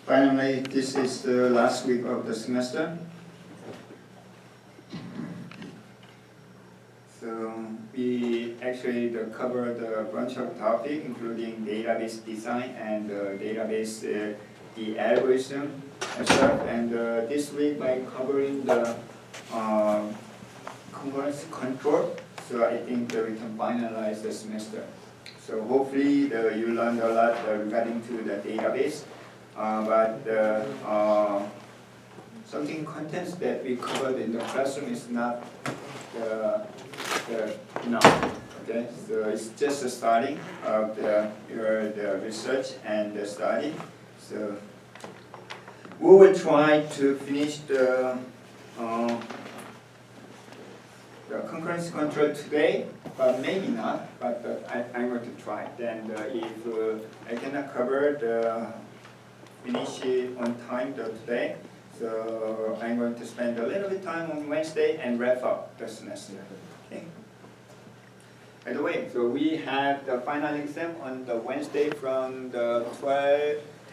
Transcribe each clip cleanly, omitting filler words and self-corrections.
Finally, this is the last week of the semester. So we actually covered a bunch of topics, including database design and database the algorithm and stuff. And this week by covering the concurrency control, so I think we can finalize the semester. So hopefully you learned a lot regarding to the database, but something contents that we covered in the classroom is not enough. Okay, so it's just the starting of your research and the study. So we will try to finish the concurrency control today, but maybe not. But I'm going to try. Then if I cannot cover finish it on time today, so I'm going to spend a little bit time on Wednesday and wrap up the semester. Okay. By the way, so we have the final exam on the Wednesday from the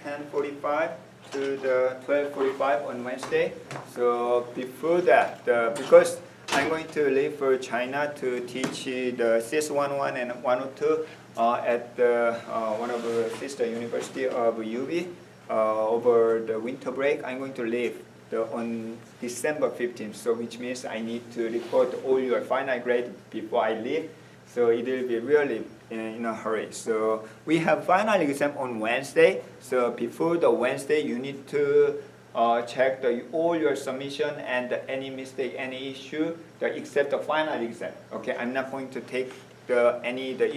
10:45 to the 12:45 on Wednesday. So before that, because I'm going to leave for China to teach the CS 101 and 102 at one of the sister university of UB over the winter break. I'm going to leave on December 15th, so which means I need to report all your final grade before I leave. So it will be really in a hurry. So we have final exam on Wednesday. So before the Wednesday, you need to check all your submission and any mistake, any issue, except the final exam. Okay, I'm not going to take the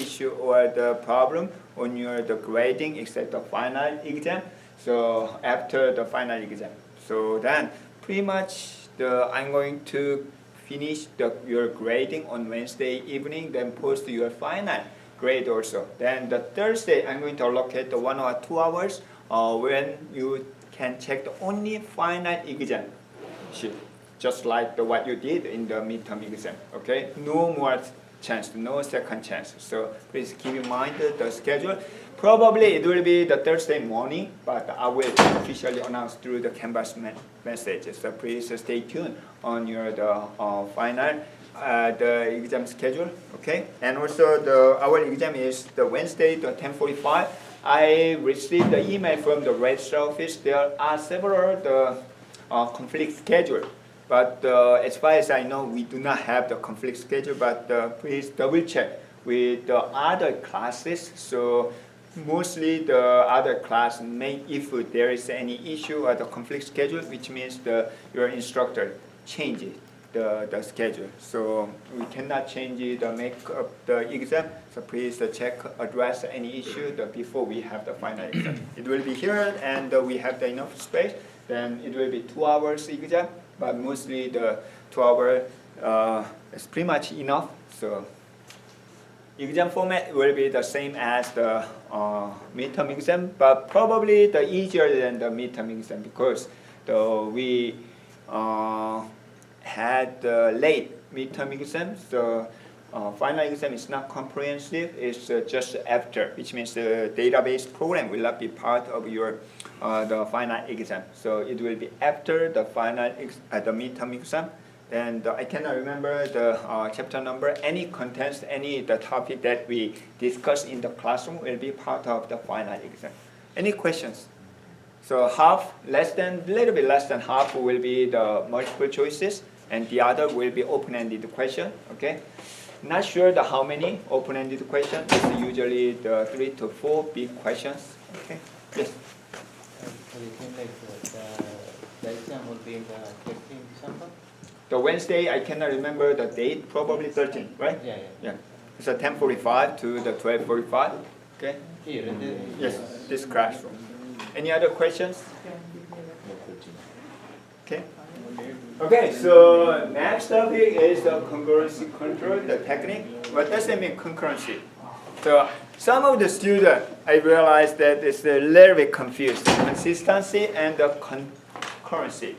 issue or the problem on your grading except the final exam. So after the final exam, so then pretty much I'm going to finish your grading on Wednesday evening, then post your final grade also. Then the Thursday, I'm going to allocate the 1 or 2 hours when you can check the only final exam sheet, just like what you did in the midterm exam. Okay, no more chance, no second chance. So please keep in mind the schedule. Probably it will be the Thursday morning, but I will officially announce through the Canvas message. So please stay tuned on your final the exam schedule. Okay, and also our exam is the Wednesday, the 10:45. I received the email from the register office. There are several conflict schedule, but as far as I know, we do not have the conflict schedule. But please double check with the other classes. So mostly the other class if there is any issue or the conflict schedule, which means your instructor changes the schedule. So we cannot change make up the exam. So please address any issue before we have the final exam. It will be here, and we have enough space. Then it will be 2 hours exam, but mostly the 2 hour is pretty much enough. So exam format will be the same as the midterm exam, but probably easier than the midterm exam because we had late midterm exam. So final exam is not comprehensive. It's just after, which means the database program will not be part of your the final exam. So it will be after the final the midterm exam. And I cannot remember the chapter number. Any contents, the topic that we discussed in the classroom will be part of the final exam. Any questions? So little bit less than half will be the multiple choices, and the other will be open-ended question. Okay. Not sure how many open-ended questions. It's usually the 3 to 4 big questions. Okay. Yes. So you think the exam will be the 15th December? The Wednesday, I cannot remember the date, probably 13, right? Yeah. It's a 10:45 to the 12:45. Okay? Here, Yes, this classroom. Any other questions? Okay. Okay, so next topic is the concurrency control, the technique. What does it mean, concurrency? So some of the students, I realized that it's a little bit confused. Consistency and the concurrency.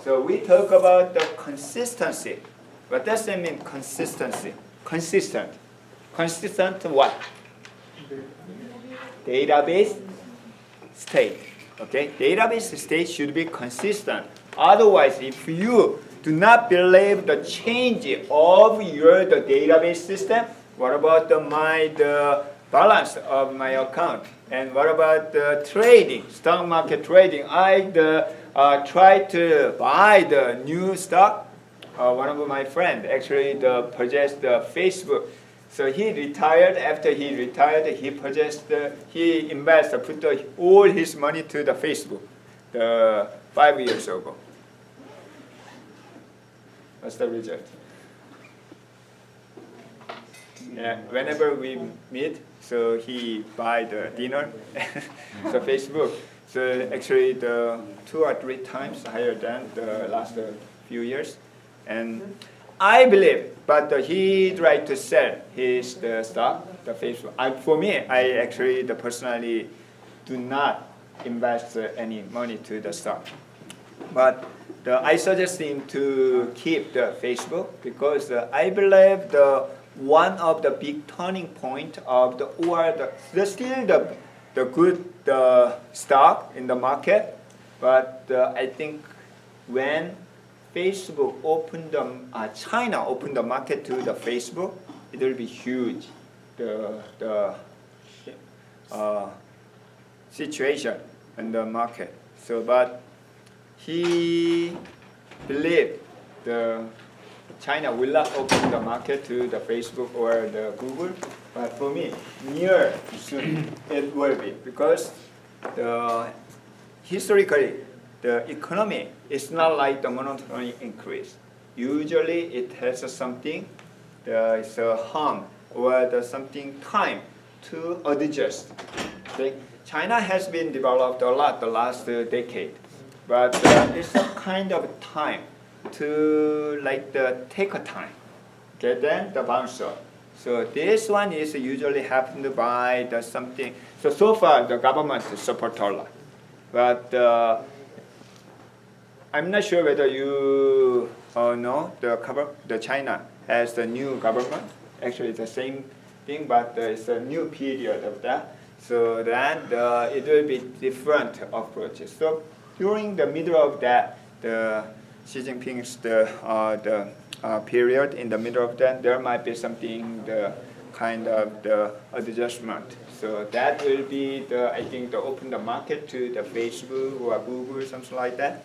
So we talk about the consistency. What does that mean, consistency? Consistent. Consistent what? Database state. Okay, database state should be consistent. Otherwise, if you do not believe the change of the database system, what about the balance of my account? And what about the trading, stock market trading? I tried to buy the new stock. One of my friends actually purchased Facebook. So he retired. After he retired, he invested, put all his money to the Facebook 5 years ago. What's the result? Yeah, whenever we meet, so he buy the dinner, so Facebook. So actually, the 2 or 3 times higher than the last few years, and I believe, but he tried to sell his stock, the Facebook. For me, I actually personally do not invest any money to the stock, but I suggest him to keep the Facebook because I believe one of the big turning point of still the good stock in the market, but I think when Facebook China opened the market to the Facebook, it will be huge. The situation in the market. So, but he believed China will not open the market to the Facebook or the Google. But for me, near soon it will be because historically the economy is not like the monotony increase. Usually it has something, it's a harm or something time to adjust. Okay? China has been developed a lot the last decade, but it's a kind of time to take a time. Okay, then the bounce up. So this one is usually happened by something. So far the government support a lot, but I'm not sure whether you know the China has the new government. Actually, it's the same thing, but it's a new period of that. So then it will be different approaches. So during the middle of that, the Xi Jinping's period in the middle of that, there might be something kind of the adjustment. So that will be I think open the market to the Facebook or Google, something like that.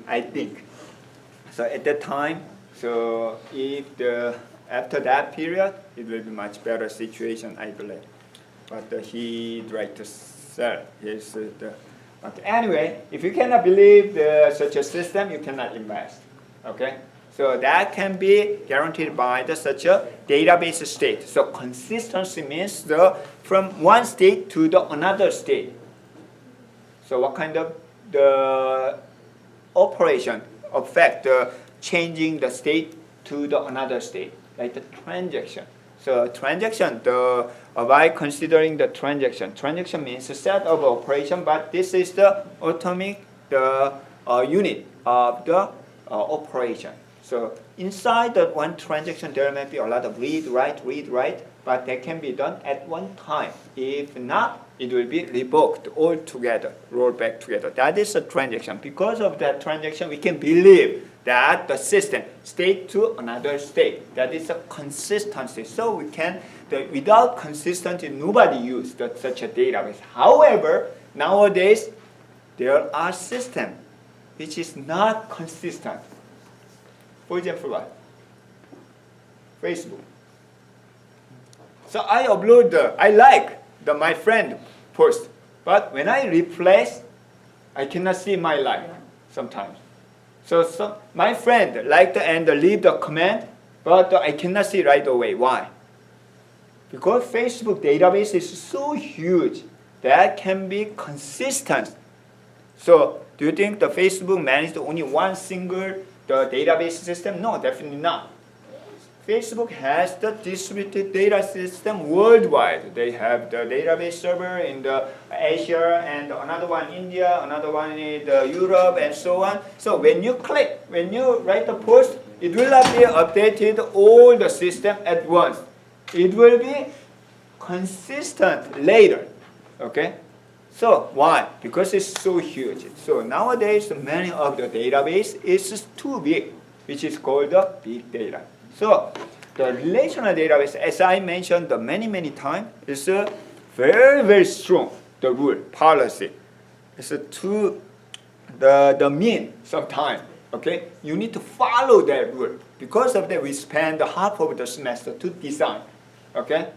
I think. So at that time, so if after that period, it will be much better situation, I believe. But he tried to sell his but anyway, if you cannot believe such a system, you cannot invest. Okay, so that can be guaranteed by such a database state. So consistency means from one state to another state. So what kind of the operation affect changing the state to another state, like the transaction. So transaction, by considering the transaction means a set of operation, but this is the atomic unit of the operation. So inside that one transaction, there may be a lot of read, write, but that can be done at one time. If not, it will be revoked altogether, rolled back together. That is a transaction. Because of that transaction, we can believe that the system state to another state. That is a consistency. So we can, without consistency, nobody used such a database. However, nowadays, there are systems which is not consistent. For example, what? Facebook. So I upload I like my friend post, but when I replace, I cannot see my life sometimes. So my friend liked and leave the comment, but I cannot see right away. Why? Because Facebook database is so huge that can be consistent. So do you think the Facebook managed only one single database system? No, definitely not. Facebook has the distributed data system worldwide. They have the database server in Asia, and another one in India, another one in Europe, and so on. So when you write the post, it will not be updated all the system at once. It will be consistent later. Okay? So why? Because it's so huge. So nowadays, many of the database is too big, which is called the big data. So the relational database, as I mentioned many times, is very strong. The rule, policy. It's to the mean sometimes. Okay, you need to follow that rule. Because of that, we spend half of the semester to design. Okay,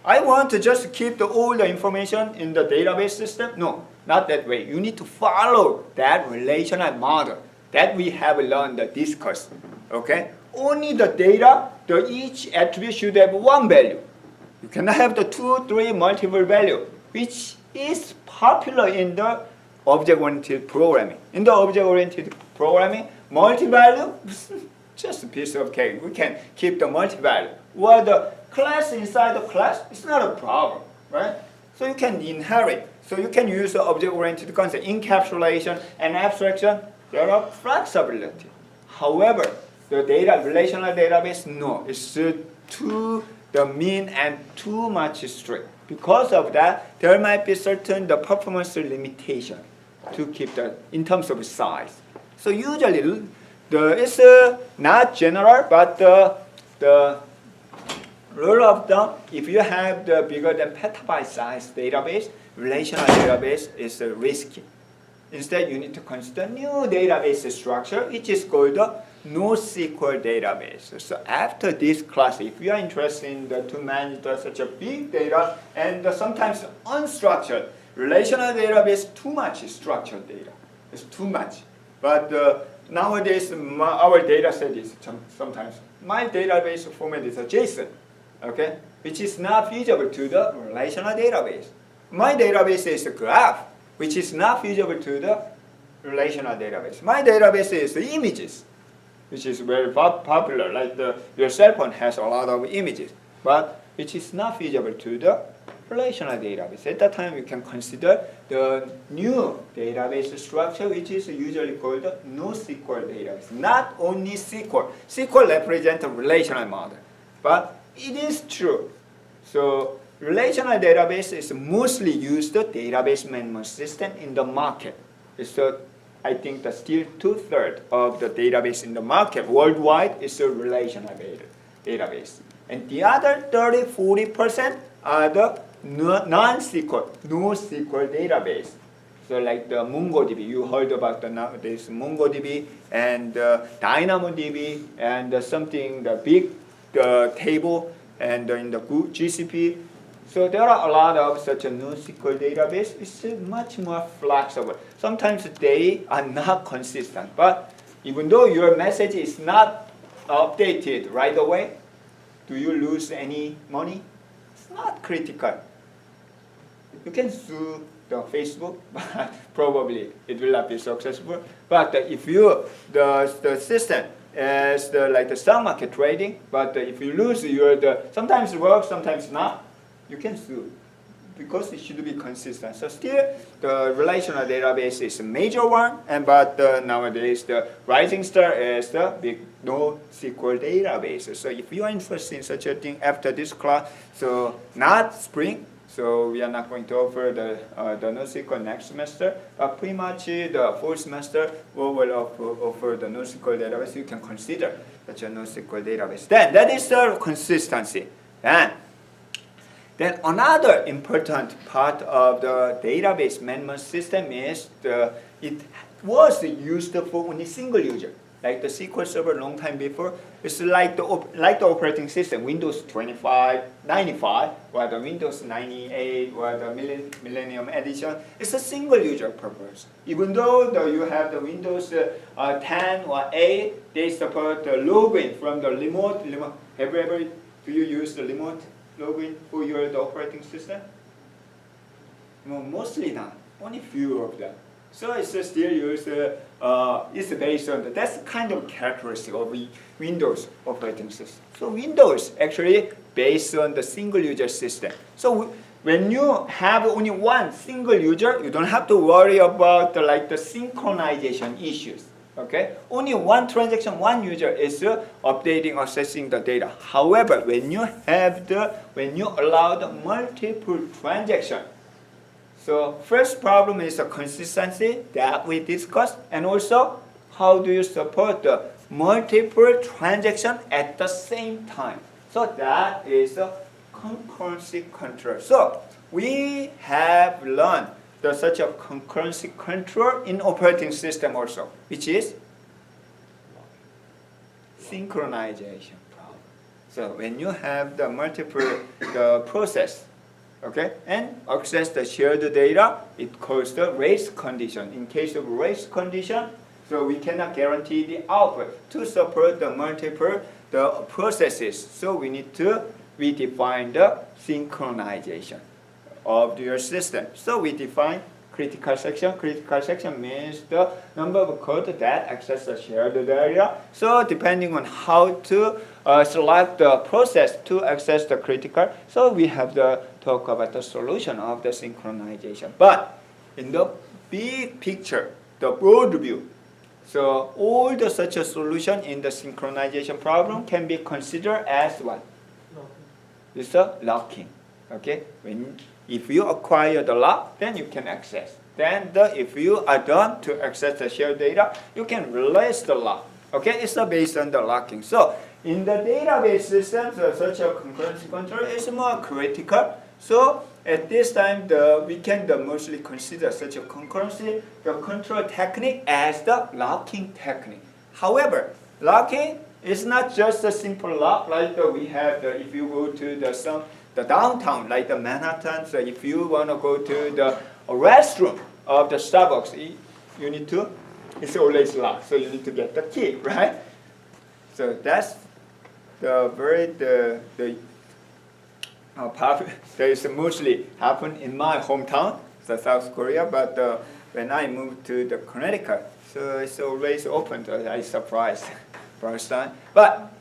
I want to just keep all the information in the database system. No, not that way. You need to follow that relational model that we have learned, discussed. Okay, only the data, each attribute should have one value. You cannot have the 2, 3 multiple value, which is popular in the object-oriented programming. In the object-oriented programming, multi-value, just a piece of cake. We can keep the multi-value. Well, the class inside the class, it's not a problem, right? So you can inherit. So you can use the object-oriented concept, encapsulation and abstraction. There are flexibility. However, the relational database, no, it's too the mean and too much strict. Because of that, there might be certain performance limitation to keep in terms of size. So usually, it's not general, but the rule of thumb, if you have the bigger than petabyte size database, relational database is risky. Instead, you need to consider new database structure, which is called the NoSQL database. So after this class, if you are interested in to manage such a big data and sometimes unstructured, relational database, too much structured data. It's too much. But nowadays, our data set is sometimes, my database format is a JSON, okay, which is not feasible to the relational database. My database is a graph, which is not feasible to the relational database. My database is images, which is very popular, like your cell phone has a lot of images, but which is not feasible to the relational database. At that time, you can consider the new database structure, which is usually called the NoSQL database. Not only SQL. SQL represents a relational model, but it is true. So relational database is mostly used database management system in the market. So I think that still 2/3 of the database in the market worldwide is a relational database. And the other 30-40% are the non-SQL, NoSQL database. So like the MongoDB, you heard about nowadays MongoDB and DynamoDB and the big table and in the GCP. So there are a lot of such a NoSQL database. It's much more flexible. Sometimes they are not consistent, but even though your message is not updated right away, do you lose any money? It's not critical. You can sue the Facebook, but probably it will not be successful. But if the system is like the stock market trading, but if you lose sometimes it works, sometimes not, you can sue because it should be consistent. So still, the relational database is a major one, but nowadays the rising star is the big NoSQL database. So if you are interested in such a thing after this class, so not spring, so we are not going to offer the NoSQL next semester, but pretty much the fourth semester we will offer the NoSQL database. You can consider such a NoSQL database. Then that is the consistency. Then another important part of the database management system is it was used for only single user. Like the SQL Server long time before, it's like the operating system, Windows 95, or the Windows 98, or the Millennium Edition. It's a single user purpose. Even though you have the Windows 10 or 8, they support the login from the remote. Do you use the remote login for the operating system? No, mostly not. Only few of them. So it's still used. It's based on that's the kind of characteristic of Windows operating system. So Windows actually based on the single user system. So when you have only one single user, you don't have to worry about the synchronization issues. Okay, only one transaction, one user is updating, accessing the data. However, when you allow the multiple transaction, So first problem is the consistency that we discussed, and also how do you support the multiple transaction at the same time. So that is the concurrency control. So we have learned the such a concurrency control in operating system also, which is synchronization problem. So when you have the multiple process, okay, and access the shared data, it calls the race condition. In case of race condition, so we cannot guarantee the output to support the multiple processes. So we need to redefine the synchronization of your system. So we define critical section. Critical section means the number of code that access the shared data. So depending on how to select the process to access the critical, so we have to talk about the solution of the synchronization. But in the big picture, the broad view, so all the such a solution in the synchronization problem can be considered as what? It's a locking. Okay, if you acquire the lock, then you can access. Then if you are done to access the shared data, you can release the lock. Okay, it's based on the locking. So in the database systems, such a concurrency control is more critical. So at this time, we can mostly consider such a concurrency, the control technique as the locking technique. However, locking is not just a simple lock like we have if you go to the downtown, like the Manhattan. So if you want to go to the restroom of the Starbucks, you need to, it's always locked. So you need to get the key, right? So that's that is mostly happen in my hometown, so South Korea. But when I moved to the Connecticut, so it's always open. So I surprised first time. But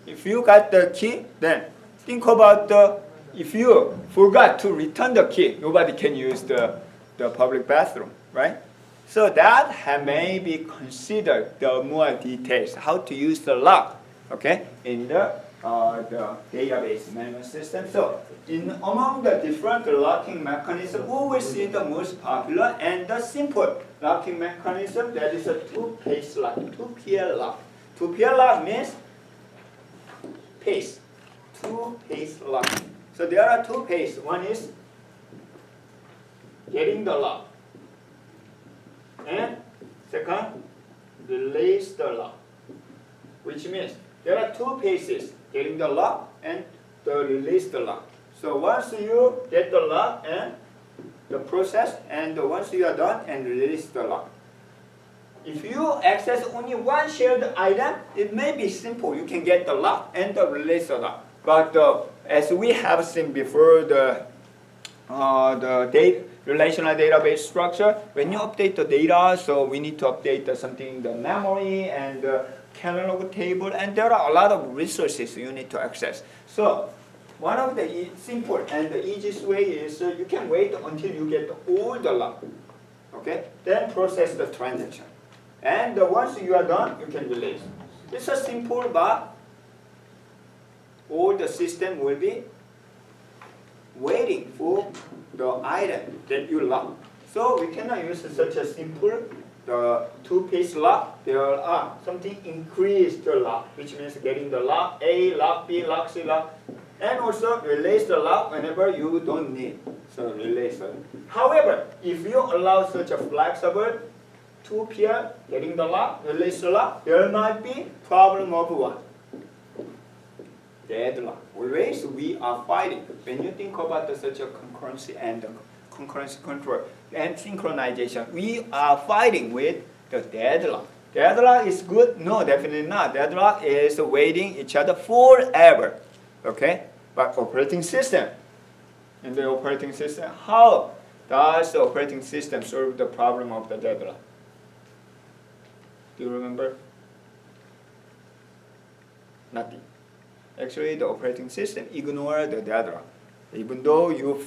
if you got the key, then think about if you forgot to return the key, nobody can use the public bathroom, right? So that may be considered the more details how to use the lock, okay, in the database management system. So among the different locking mechanisms, we will see the most popular and the simple locking mechanism, that is a two-phase lock, two-pair lock. Two-pair lock means phase, two-phase lock. So there are two phases. One is getting the lock, and second, release the lock, which means there are two phases, getting the lock and the release the lock. So once you get the lock and the process, and once you are done and release the lock. If you access only one shared item, it may be simple. You can get the lock and the release the lock. But as we have seen before, the relational database structure, when you update the data, so we need to update the memory and the catalog table, and there are a lot of resources you need to access. So one of the simple and the easiest way is you can wait until you get all the lock, okay? Then process the transaction. And once you are done, you can release. It's a simple, but all the system will be waiting for the item that you lock. So we cannot use such a simple two-piece lock. There are something increased the lock, which means getting the lock A, lock B, lock C, lock, and also release the lock whenever you don't need. So release it. However, if you allow such a flexible two-pair, getting the lock, release the lock, there might be problem of what? Deadlock. Always we are fighting. When you think about such a concurrency and concurrency control and synchronization, we are fighting with the deadlock. Deadlock is good? No, definitely not. Deadlock is waiting each other forever. Okay? But operating system, in the operating system, how does the operating system solve the problem of the deadlock? Do you remember? Nothing. Actually, the operating system ignores the deadlock. Even though you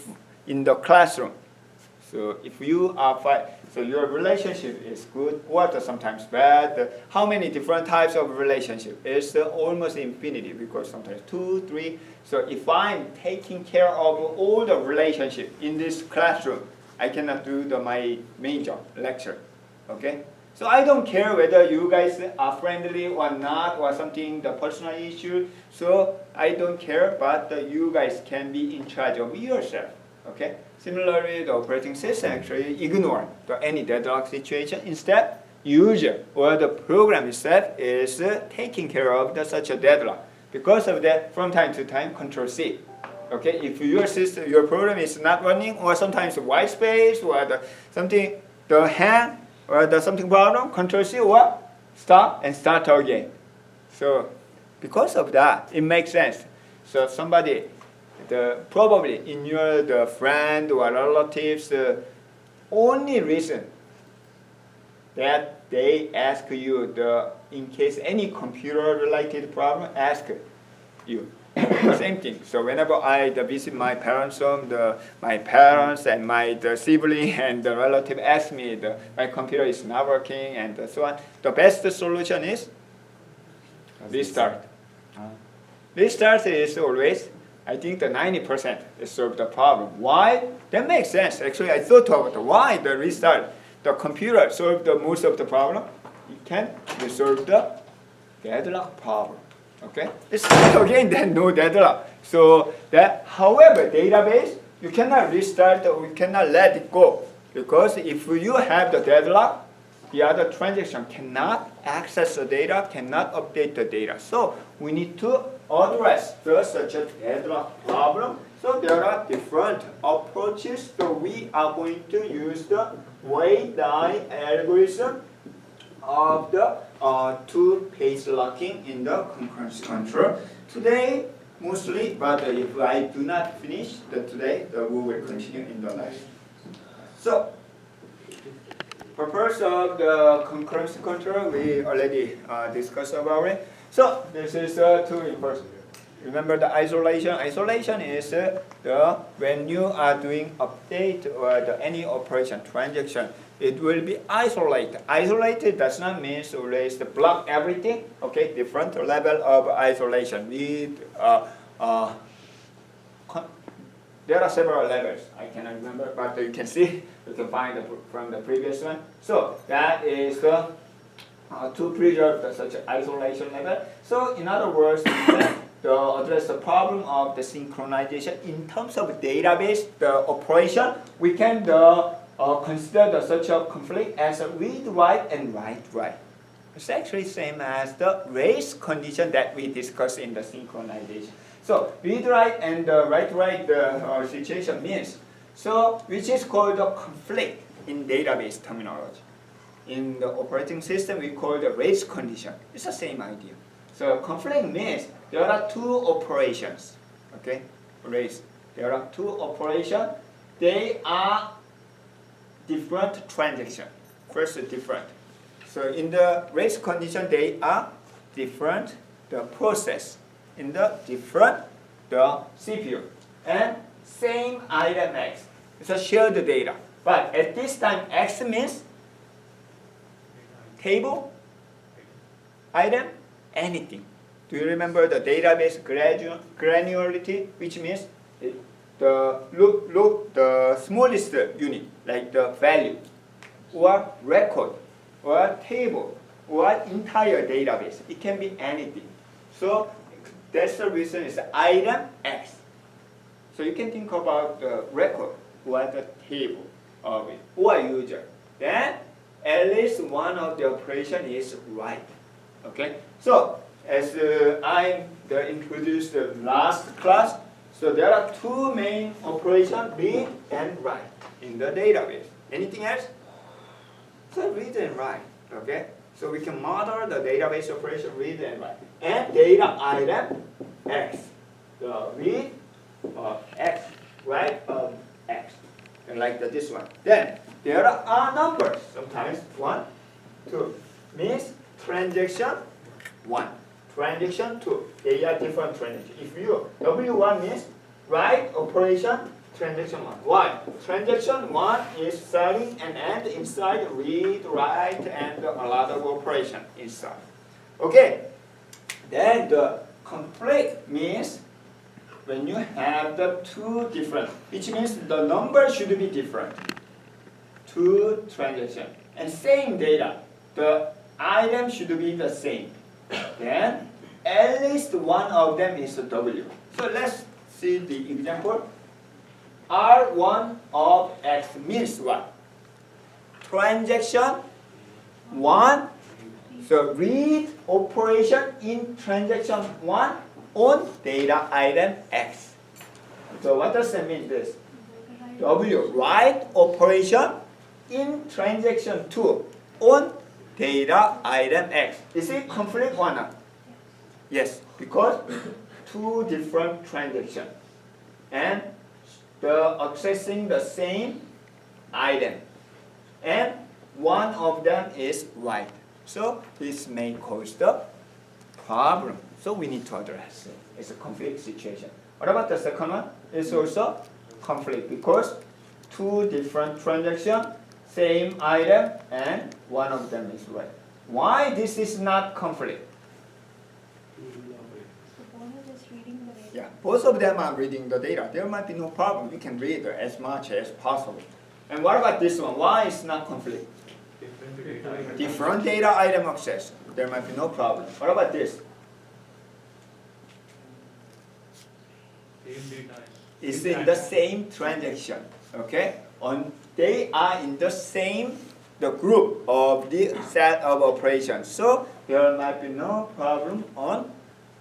in the classroom, so if you are so your relationship is good or sometimes bad. How many different types of relationship? It's almost infinity, because sometimes 2, 3. So if I'm taking care of all the relationship in this classroom, I cannot do my main job, lecture. Okay? So I don't care whether you guys are friendly or not, or something, the personal issue. So I don't care, but you guys can be in charge of yourself. Okay? Similarly, the operating system actually ignore any deadlock situation. Instead, user or the program itself is taking care of such a deadlock. Because of that, from time to time, Control C. Okay, if your system, your program is not running, or sometimes white space, or the hang, or the something problem, Control C or stop and start again. So because of that, it makes sense. So somebody, probably in your friend or relatives, the only reason that they ask you in case any computer related problem, ask you. Same thing. So whenever I visit my parents' home, my parents and my sibling and the relative ask me, my computer is not working and so on. The best solution is restart. Restart is always, I think, the 90% solve the problem. Why? That makes sense. Actually, I thought about why the restart. The computer solve most of the problem. It can resolve the deadlock problem. Okay, it's again then no deadlock. So that, however, database you cannot restart or you cannot let it go, because if you have the deadlock, the other transaction cannot access the data, cannot update the data. So we need to address such a deadlock problem. So there are different approaches. So we are going to use the wait-die algorithm of the two-page locking in the concurrency control. Today, mostly, but if I do not finish today, we will continue in the next. So, purpose of the concurrency control, we already discussed about it. So, this is two important. Remember the isolation. Isolation is when you are doing update or any operation transaction, it will be isolated. Isolated does not mean always to block everything. Okay, different level of isolation. There are several levels. I cannot remember, but you can see, you can find from the previous one. So that is to preserve such an isolation level. So in other words, to address the problem of the synchronization in terms of database, the operation, we can consider such a conflict as a read-write and write-write. It's actually same as the race condition that we discussed in the synchronization. So read-write and write-write situation means, so which is called a conflict in database terminology. In the operating system, we call the race condition. It's the same idea. So conflict means there are two operations. Okay, race. There are two operations. They are different transactions. First, different. So in the race condition, they are different. The process in the different the CPU and same item X. It's a shared data. But at this time, X means table, item, anything. Do you remember the database granularity, which means the smallest unit, like the value, or record, or table, or entire database. It can be anything. So that's the reason it's item X. So you can think about the record, or the table of it, or user. Then at least one of the operation is write. Okay. So as I introduced the last class, so there are two main operations, read and write in the database. Anything else? So read and write. Okay. So we can model the database operation read and write. And data item X. The read of X, write of X. And like this one. Then there are numbers. Sometimes 1, 2 means transaction 1. Transaction 2. They are different transactions. If you W1 means write operation transaction 1. Why? Transaction 1 is starting and end inside read, write, and a lot of operation inside. Okay. Then the conflict means when you have the two different, which means the number should be different. two transactions and same data. The item should be the same. Then at least one of them is a W. So let's see the example. R1 of X means what? Transaction 1. So read operation in transaction 1 on data item X. So what does that mean this? W, write operation in transaction 2 on data item X. Is it conflict or not? Yes, because two different transactions and the accessing the same item and one of them is right. So this may cause the problem. So we need to address it. It's a conflict situation. What about the second one? It's also conflict because two different transactions, same item, and one of them is right. Why this is not conflict? Yeah, both of them are reading the data. There might be no problem. You can read as much as possible. And what about this one? Why is not conflict? Different data item access. There might be no problem. What about this? It's in the same transaction. Okay? They are in the same group of the set of operations. So there might be no problem on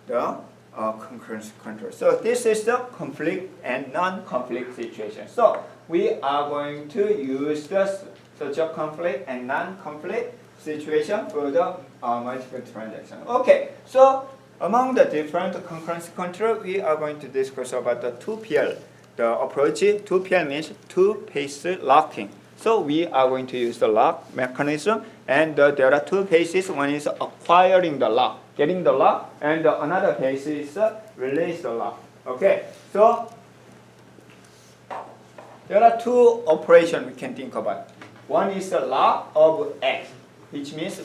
the concurrency control. So this is the conflict and non-conflict situation. So we are going to use such a conflict and non-conflict situation for the multiple transaction. Okay, so among the different concurrency control, we are going to discuss about the 2PL. The approach 2PL means two-phase locking. So we are going to use the lock mechanism, and there are two phases. One is acquiring the lock, getting the lock, and another phase is release the lock. Okay, so there are two operations we can think about. One is the lock of X, which means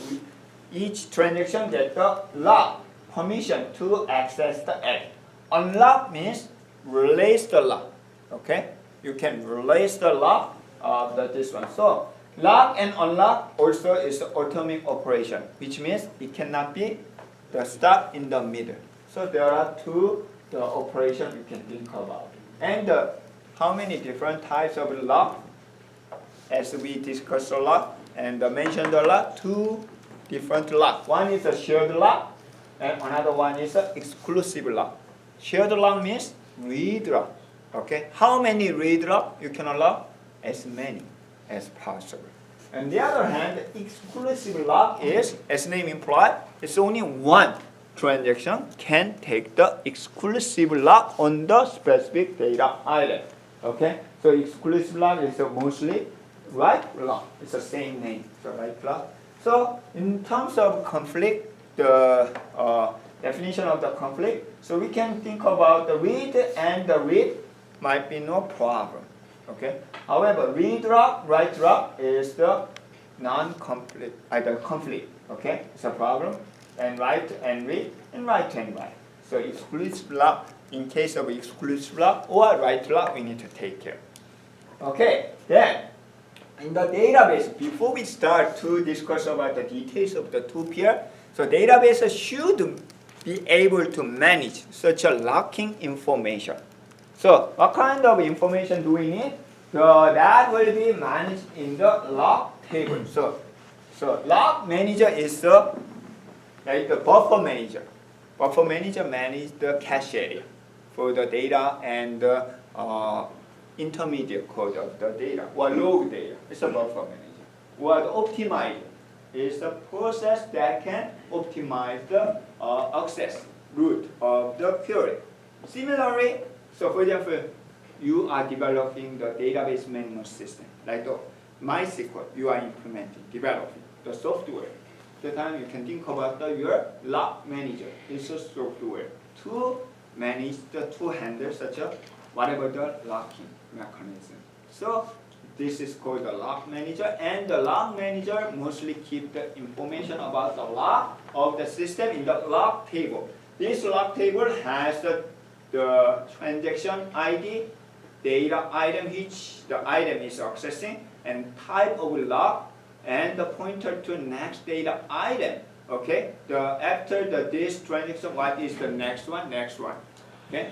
each transaction gets the lock permission to access the X. Unlock means release the lock. Okay, you can release the lock of this one. So lock and unlock also is an atomic operation, which means it cannot be stuck in the middle. So there are two operations you can think about. And how many different types of lock? As we discussed a lot and mentioned a lot, two different lock. One is a shared lock, and another one is an exclusive lock. Shared lock means read lock. Okay, how many read lock you can allow? As many as possible. On the other hand, exclusive lock is, as name implies, it's only one transaction can take the exclusive lock on the specific data item. Okay, so exclusive lock is mostly right lock. It's the same name, so right lock. So in terms of conflict, the definition of the conflict, so we can think about the read and the read might be no problem. Okay. However, read lock, write lock is the non-conflict, either conflict. Okay, it's a problem. And write and read, and write and write. So exclusive lock, in case of exclusive lock or write lock, we need to take care. Okay. Then in the database, before we start to discuss about the details of the 2PL, so database should be able to manage such a locking information. So what kind of information do we need? So that will be managed in the lock table. So lock manager is like the buffer manager. Buffer manager manages the cache area for the data and the intermediate code of the data or log data. It's a buffer manager. Or the optimizer is the process that can optimize the access route of the query. Similarly, so for example, you are developing the database management system, like the MySQL, you are implementing, developing the software. That time you can think about your lock manager. It's a software to manage to handle such a whatever the locking mechanism. So this is called the lock manager, and the lock manager mostly keep the information about the lock of the system in the lock table. This lock table has the transaction ID, data item which the item is accessing, and type of lock, and the pointer to next data item. Okay, after this transaction, what is the next one? Next one. Okay.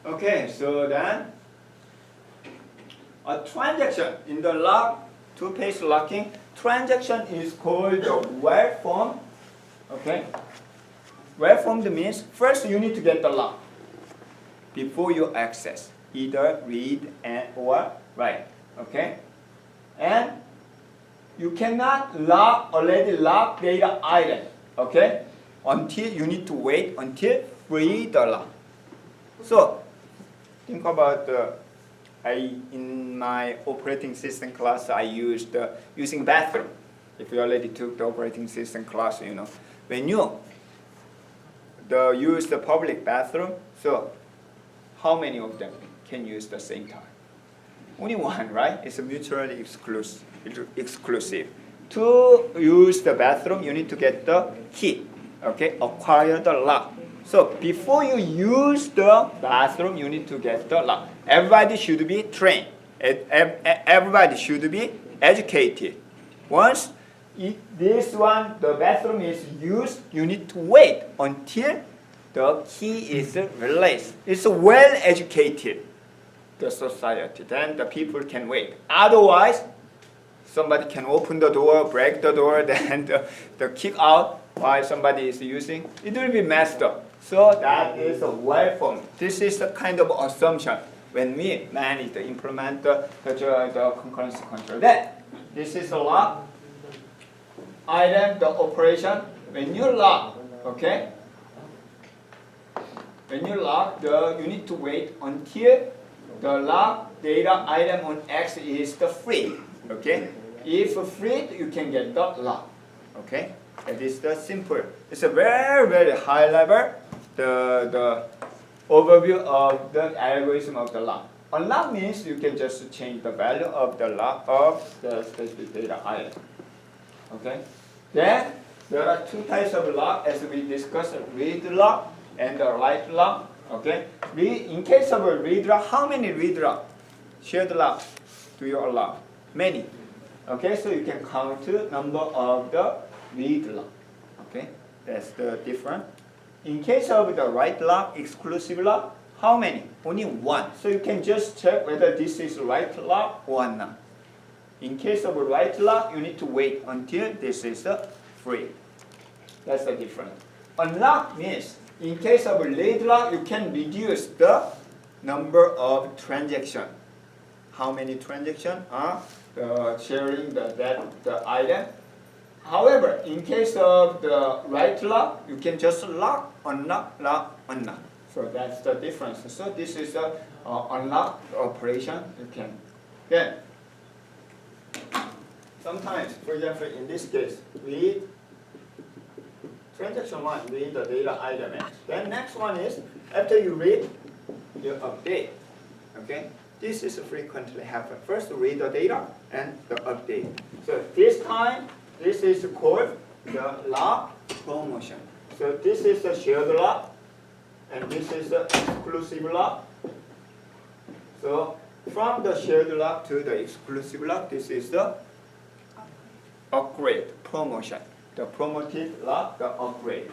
Okay, so then a transaction in the lock, two-phase locking, transaction is called the well formed. Okay. Well formed means first you need to get the lock before you access, either read or write. Okay, and you cannot already lock data item. Okay, until you need to wait until free the lock. So think about in my operating system class, I used using bathroom. If you already took the operating system class, you know when you use the public bathroom. So how many of them can use the same time? Only one, right? It's mutually exclusive. To use the bathroom, you need to get the key. Okay, acquire the lock. So before you use the bathroom, you need to get the lock. Everybody should be trained. Everybody should be educated. Once this one, the bathroom is used, you need to wait until the key is released. It's well educated, the society. Then the people can wait. Otherwise, somebody can open the door, break the door, then the kick out while somebody is using. It will be messed up. So that is a well formed. This is a kind of assumption when we manage to implement the concurrency control. Then this is a lock item, the operation. When you lock, okay? When you lock, you need to wait until the lock data item on X is the free. Okay? If free, you can get the lock. Okay? That is the simple. It's a very, very high level, the overview of the algorithm of the lock. Unlock means you can just change the value of the lock of the specific data item. Okay? Then there are two types of lock as we discussed, read lock and the write lock. Okay? In case of a read lock, how many read lock, shared lock do you allow? Many. Okay, so you can count the number of the read lock. Okay, that's the difference. In case of the write lock, exclusive lock, how many? Only one. So you can just check whether this is write lock or not. In case of a write lock, you need to wait until this is free. That's the difference. Unlock means in case of a read lock, you can reduce the number of transactions. How many transactions are sharing the item? However, in case of the write lock, you can just lock, unlock, lock, unlock. So that's the difference. So this is the unlock operation. You can then sometimes, for example, in this case, read transaction 1, read the data item X. Then next one is after you read, you update. Okay. This is frequently happen. First, read the data and the update. So this time, this is called the lock promotion. So this is the shared lock, and this is the exclusive lock. So from the shared lock to the exclusive lock, this is the upgrade promotion. The promoted lock, the upgrade.